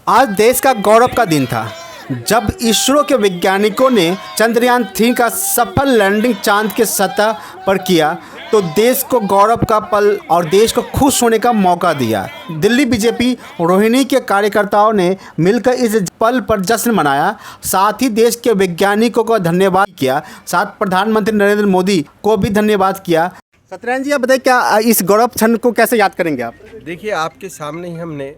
आज देश का गौरव का दिन था जब इसरो के वैज्ञानिकों ने चंद्रयान-3 का सफल लैंडिंग चांद के सतह पर किया तो देश को गौरव का पल और देश को खुश होने का मौका दिया। दिल्ली बीजेपी रोहिणी के कार्यकर्ताओं ने मिलकर इस पल पर जश्न मनाया, साथ ही देश के वैज्ञानिकों को धन्यवाद किया, साथ प्रधानमंत्री नरेंद्र मोदी को भी धन्यवाद किया। सत्यनारायण जी, आप बताइए क्या इस गौरव क्षण को कैसे याद करेंगे आप? देखिए, आपके सामने ही हमने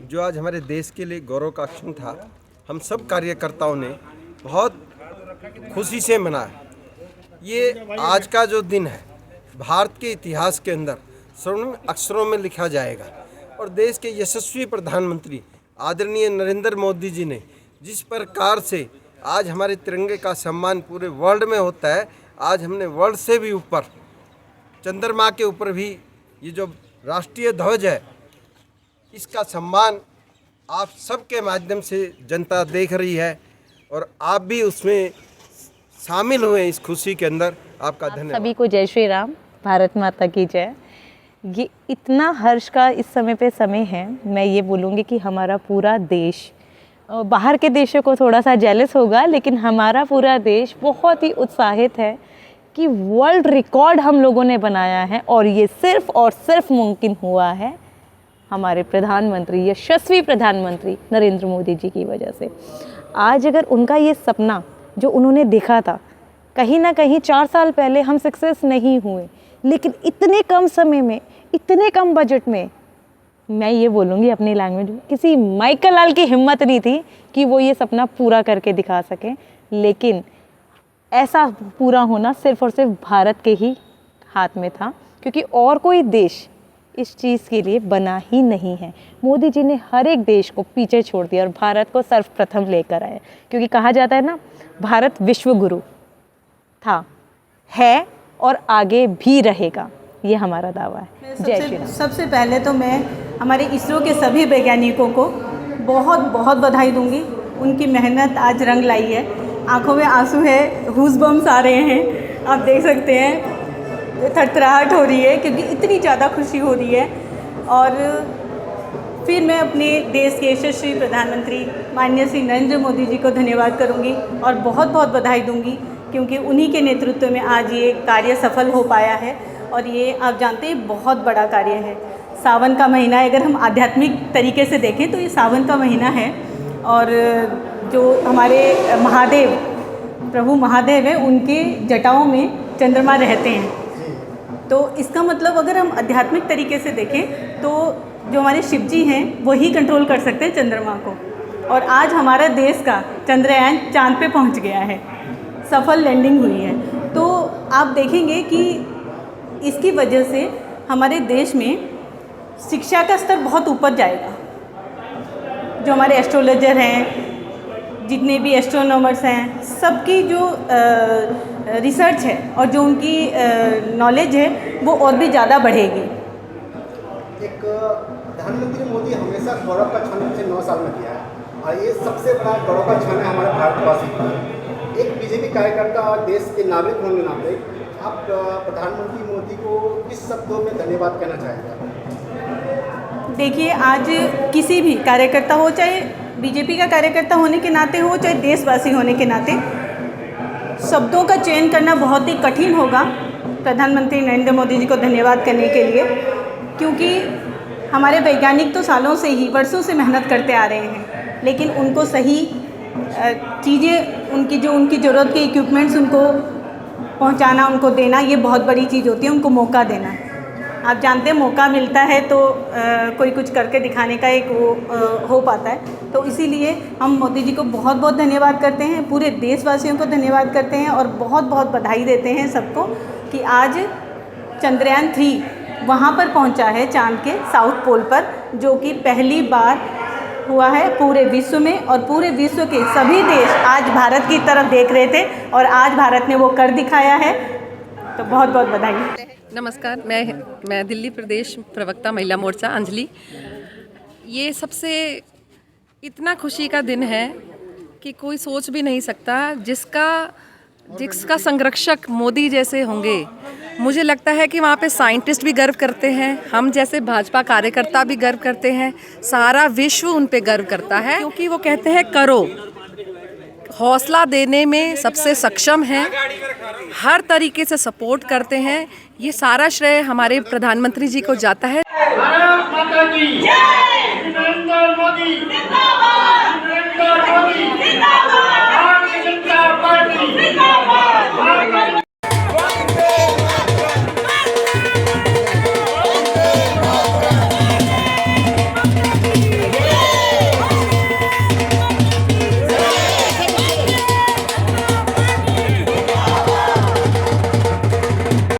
जो आज हमारे देश के लिए गौरव का क्षण था, हम सब कार्यकर्ताओं ने बहुत खुशी से मनाया। ये आज का जो दिन है भारत के इतिहास के अंदर स्वर्ण अक्षरों में लिखा जाएगा और देश के यशस्वी प्रधानमंत्री आदरणीय नरेंद्र मोदी जी ने जिस प्रकार से आज हमारे तिरंगे का सम्मान पूरे वर्ल्ड में होता है, आज हमने वर्ल्ड से भी ऊपर चंद्रमा के ऊपर भी ये जो राष्ट्रीय ध्वज है इसका सम्मान आप सबके माध्यम से जनता देख रही है और आप भी उसमें शामिल हुए इस खुशी के अंदर। आपका धन्यवाद। सभी को जय श्री राम, भारत माता की जय। ये इतना हर्ष का इस समय पे समय है, मैं ये बोलूँगी कि हमारा पूरा देश, बाहर के देशों को थोड़ा सा जेलस होगा, लेकिन हमारा पूरा देश बहुत ही उत्साहित है कि वर्ल्ड रिकॉर्ड हम लोगों ने बनाया है और ये सिर्फ़ और सिर्फ मुमकिन हुआ है हमारे प्रधानमंत्री, यशस्वी प्रधानमंत्री नरेंद्र मोदी जी की वजह से। आज अगर उनका ये सपना जो उन्होंने देखा था, कहीं ना कहीं 4 साल पहले हम सक्सेस नहीं हुए, लेकिन इतने कम समय में, इतने कम बजट में, मैं ये बोलूँगी अपनी लैंग्वेज में, किसी माइकल लाल की हिम्मत नहीं थी कि वो ये सपना पूरा करके दिखा सकें। लेकिन ऐसा पूरा होना सिर्फ़ और सिर्फ भारत के ही हाथ में था, क्योंकि और कोई देश इस चीज़ के लिए बना ही नहीं है। मोदी जी ने हर एक देश को पीछे छोड़ दिया और भारत को सर्वप्रथम लेकर आए, क्योंकि कहा जाता है ना, भारत विश्व गुरु था, है और आगे भी रहेगा, ये हमारा दावा है। जय श्री राम। सबसे पहले तो मैं हमारे इसरो के सभी वैज्ञानिकों को बहुत बहुत बधाई दूंगी। उनकी मेहनत आज रंग लाई है, आंखों में आंसू है, गूज़बम्स आ रहे हैं, आप देख सकते हैं, थरथराहट हो रही है क्योंकि इतनी ज़्यादा खुशी हो रही है। और फिर मैं अपने देश के यशस्वी प्रधानमंत्री माननीय श्री नरेंद्र मोदी जी को धन्यवाद करूंगी और बहुत बहुत बधाई दूंगी, क्योंकि उन्हीं के नेतृत्व में आज ये कार्य सफल हो पाया है। और ये आप जानते हैं बहुत बड़ा कार्य है। सावन का महीना है, अगर हम आध्यात्मिक तरीके से देखें तो ये सावन का महीना है और जो हमारे महादेव, प्रभु महादेव हैं, उनके जटाओं में चंद्रमा रहते हैं। तो इसका मतलब अगर हम आध्यात्मिक तरीके से देखें तो जो हमारे शिव जी हैं वही कंट्रोल कर सकते हैं चंद्रमा को। और आज हमारा देश का चंद्रयान चांद पे पहुंच गया है, सफल लैंडिंग हुई है। तो आप देखेंगे कि इसकी वजह से हमारे देश में शिक्षा का स्तर बहुत ऊपर जाएगा। जो हमारे एस्ट्रोलॉजर हैं, जितने भी एस्ट्रोनॉमर्स हैं, सबकी जो रिसर्च है और जो उनकी नॉलेज है वो और भी ज़्यादा बढ़ेगी। एक प्रधानमंत्री मोदी हमेशा गौरव का क्षण पिछले 9 साल में किया है और ये सबसे बड़ा गौरव का क्षण है हमारे भारतवासी का। एक बीजेपी कार्यकर्ता और देश के नागरिक होने के नाते आप प्रधानमंत्री मोदी को किस शब्दों में धन्यवाद कहना चाहेंगे? देखिए, आज किसी भी कार्यकर्ता हो, चाहे बीजेपी का कार्यकर्ता होने के नाते हो, चाहे देशवासी होने के नाते, शब्दों का चयन करना बहुत ही कठिन होगा प्रधानमंत्री नरेंद्र मोदी जी को धन्यवाद करने के लिए, क्योंकि हमारे वैज्ञानिक तो सालों से ही, वर्षों से मेहनत करते आ रहे हैं, लेकिन उनको सही चीज़ें, उनकी ज़रूरत के इक्विपमेंट्स उनको पहुंचाना, उनको देना, ये बहुत बड़ी चीज़ होती है। उनको मौका देना, आप जानते हैं, मौका मिलता है तो कोई कुछ करके दिखाने का एक वो हो पाता है। तो इसीलिए हम मोदी जी को बहुत बहुत धन्यवाद करते हैं, पूरे देशवासियों को धन्यवाद करते हैं और बहुत बहुत बधाई देते हैं सबको कि आज चंद्रयान-3 वहाँ पर पहुँचा है, चांद के साउथ पोल पर, जो कि पहली बार हुआ है पूरे विश्व में। और पूरे विश्व के सभी देश आज भारत की तरफ देख रहे थे और आज भारत ने वो कर दिखाया है। तो बहुत बहुत बधाई। नमस्कार, मैं दिल्ली प्रदेश प्रवक्ता महिला मोर्चा अंजलि। ये सबसे इतना खुशी का दिन है कि कोई सोच भी नहीं सकता। जिसका संरक्षक मोदी जैसे होंगे मुझे लगता है कि वहाँ पे साइंटिस्ट भी गर्व करते हैं, हम जैसे भाजपा कार्यकर्ता भी गर्व करते हैं, सारा विश्व उन पे गर्व करता है, क्योंकि वो कहते हैं करो, हौसला देने में सबसे सक्षम हैं, हर तरीके से सपोर्ट करते हैं। ये सारा श्रेय हमारे प्रधानमंत्री जी को जाता है। भारत माता की जय। नरेंद्र मोदी जिंदाबाद। नरेंद्र मोदी जिंदाबाद।